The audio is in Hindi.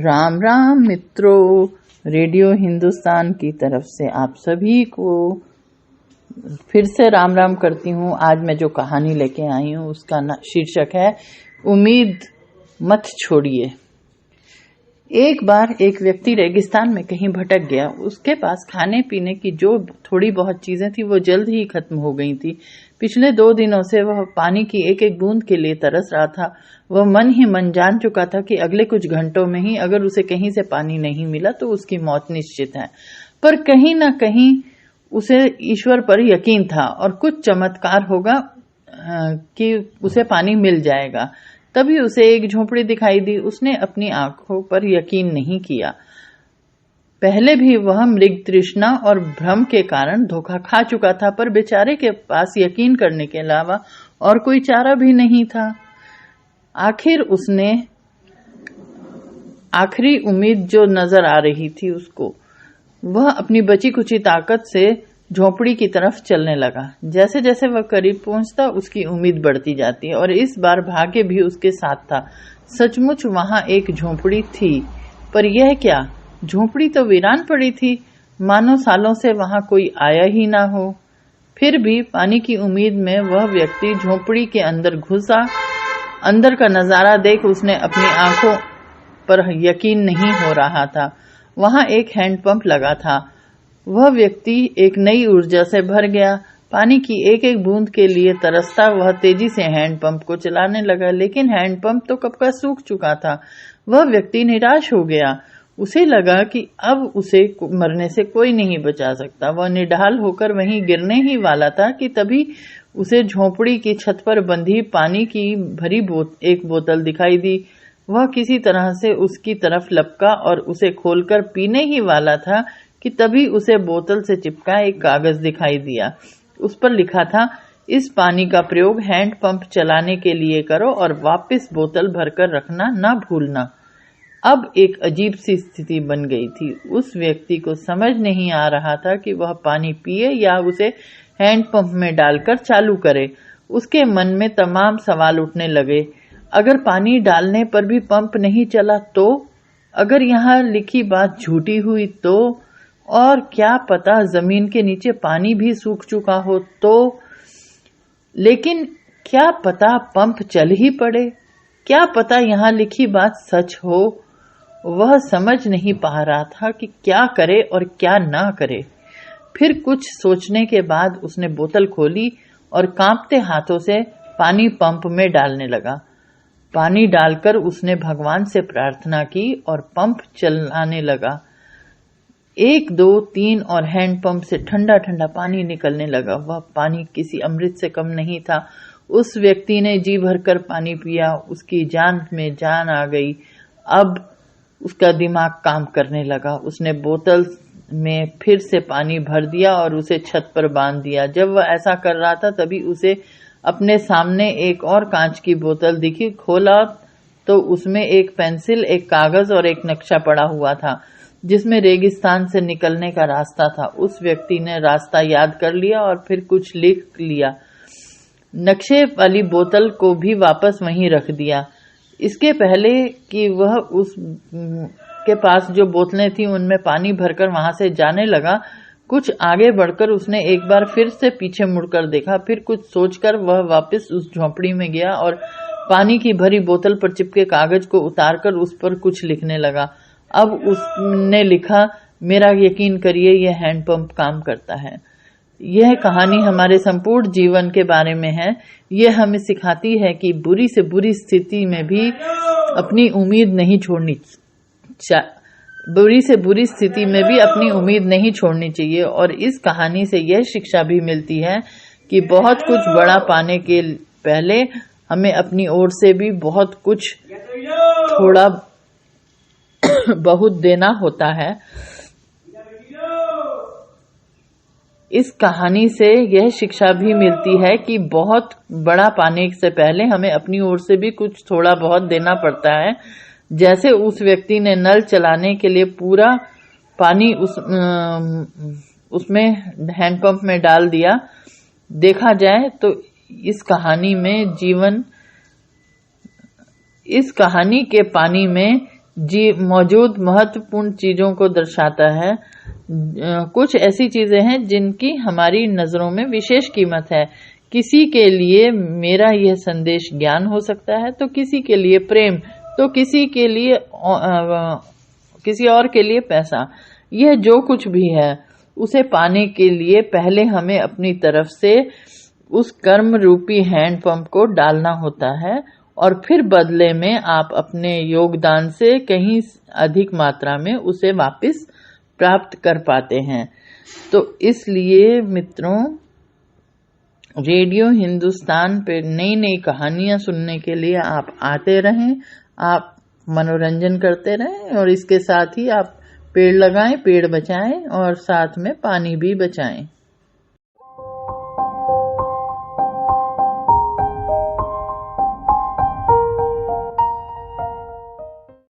राम राम मित्रों, रेडियो हिंदुस्तान की तरफ से आप सभी को फिर से राम राम करती हूँ। आज मैं जो कहानी लेके आई हूँ उसका शीर्षक है उम्मीद मत छोड़िए। एक बार एक व्यक्ति रेगिस्तान में कहीं भटक गया। उसके पास खाने पीने की जो थोड़ी बहुत चीजें थी वो जल्द ही खत्म हो गई थी। पिछले 2 दिनों से वह पानी की एक एक बूंद के लिए तरस रहा था। वह मन ही मन जान चुका था कि अगले कुछ घंटों में ही अगर उसे कहीं से पानी नहीं मिला तो उसकी मौत निश्चित है। पर कहीं न कहीं उसे ईश्वर पर यकीन था और कुछ चमत्कार होगा कि उसे पानी मिल जाएगा। तभी उसे एक झोंपड़ी दिखाई दी। उसने अपनी आंखों पर यकीन नहीं किया। पहले भी वह मृग तृष्णा और भ्रम के कारण धोखा खा चुका था, पर बेचारे के पास यकीन करने के अलावा और कोई चारा भी नहीं था। आखिर उसने आखिरी उम्मीद जो नजर आ रही थी उसको, वह अपनी बची कुची ताकत से झोंपड़ी की तरफ चलने लगा। जैसे जैसे वह करीब पहुंचता उसकी उम्मीद बढ़ती जाती और इस बार भाग्य भी उसके साथ था। सचमुच वहां एक झोंपड़ी थी, पर यह क्या, झोंपड़ी तो वीरान पड़ी थी, मानो सालों से वहां कोई आया ही ना हो। फिर भी पानी की उम्मीद में वह व्यक्ति झोंपड़ी के अंदर घुसा। अंदर का नजारा देख उसने अपनी आंखों पर यकीन नहीं हो रहा था। वहां एक हैंडपंप लगा था। वह व्यक्ति एक नई ऊर्जा से भर गया। पानी की एक एक बूंद के लिए तरसता वह तेजी से हैंडपंप को चलाने लगा, लेकिन हैंडपंप तो कब का सूख चुका था। वह व्यक्ति निराश हो गया। उसे लगा कि अब उसे मरने से कोई नहीं बचा सकता। वह निढाल होकर वहीं गिरने ही वाला था कि तभी उसे झोंपड़ी की छत पर बंधी पानी की भरी एक बोतल दिखाई दी। वह किसी तरह से उसकी तरफ लपका और उसे खोलकर पीने ही वाला था कि तभी उसे बोतल से चिपका एक कागज दिखाई दिया। उस पर लिखा था, इस पानी का प्रयोग हैंडपंप चलाने के लिए करो और वापस बोतल भरकर रखना ना भूलना। अब एक अजीब सी स्थिति बन गई थी। उस व्यक्ति को समझ नहीं आ रहा था कि वह पानी पिए या उसे हैंडपंप में डालकर चालू करे। उसके मन में तमाम सवाल उठने लगे। अगर पानी डालने पर भी पंप नहीं चला तो? अगर यहाँ लिखी बात झूठी हुई तो? और क्या पता जमीन के नीचे पानी भी सूख चुका हो तो? लेकिन क्या पता पंप चल ही पड़े? क्या पता यहाँ लिखी बात सच हो? वह समझ नहीं पा रहा था कि क्या करे और क्या ना करे। फिर कुछ सोचने के बाद उसने बोतल खोली और कांपते हाथों से पानी पंप में डालने लगा। पानी डालकर उसने भगवान से प्रार्थना की और पंप चलाने लगा। 1, 2, 3 और हैंडपंप से ठंडा ठंडा पानी निकलने लगा। वह पानी किसी अमृत से कम नहीं था। उस व्यक्ति ने जी भरकर पानी पिया। उसकी जान में जान आ गई। अब उसका दिमाग काम करने लगा। उसने बोतल में फिर से पानी भर दिया और उसे छत पर बांध दिया। जब वह ऐसा कर रहा था तभी उसे अपने सामने एक और कांच की बोतल दिखी। खोला तो उसमें एक पेंसिल, एक कागज और एक नक्शा पड़ा हुआ था जिसमें रेगिस्तान से निकलने का रास्ता था। उस व्यक्ति ने रास्ता याद कर लिया और फिर कुछ लिख लिया। नक्शे वाली बोतल को भी वापस वहीं रख दिया। इसके पहले कि वह उस के पास जो बोतलें थी उनमें पानी भरकर वहां से जाने लगा, कुछ आगे बढ़कर उसने एक बार फिर से पीछे मुड़कर देखा। फिर कुछ सोचकर वह वापस उस झोंपड़ी में गया और पानी की भरी बोतल पर चिपके कागज को उतारकर उस पर कुछ लिखने लगा। अब उसने लिखा, मेरा यकीन करिए यह हैंडपंप काम करता है। यह कहानी हमारे संपूर्ण जीवन के बारे में है। यह हमें सिखाती है कि बुरी से बुरी स्थिति में भी अपनी उम्मीद नहीं छोड़नी चाहिए। और इस कहानी से यह शिक्षा भी मिलती है कि बहुत कुछ बड़ा पाने के पहले हमें अपनी ओर से भी बहुत कुछ थोड़ा बहुत देना होता है। इस कहानी से यह शिक्षा भी मिलती है कि बहुत बड़ा पाने से पहले हमें अपनी ओर से भी कुछ थोड़ा बहुत देना पड़ता है। जैसे उस व्यक्ति ने नल चलाने के लिए पूरा पानी उसमें हैंडपंप में डाल दिया। देखा जाए तो इस कहानी के पानी में मौजूद महत्वपूर्ण चीजों को दर्शाता है। कुछ ऐसी चीजें हैं जिनकी हमारी नजरों में विशेष कीमत है। किसी के लिए मेरा यह संदेश ज्ञान हो सकता है, तो किसी के लिए प्रेम, तो किसी और के लिए पैसा। यह जो कुछ भी है उसे पाने के लिए पहले हमें अपनी तरफ से उस कर्म रूपी हैंडपंप को डालना होता है और फिर बदले में आप अपने योगदान से कहीं अधिक मात्रा में उसे वापस प्राप्त कर पाते हैं। तो इसलिए मित्रों, रेडियो हिंदुस्तान पे नई नई कहानियां सुनने के लिए आप आते रहें, आप मनोरंजन करते रहें और इसके साथ ही आप पेड़ लगाएं, पेड़ बचाएं और साथ में पानी भी बचाएं।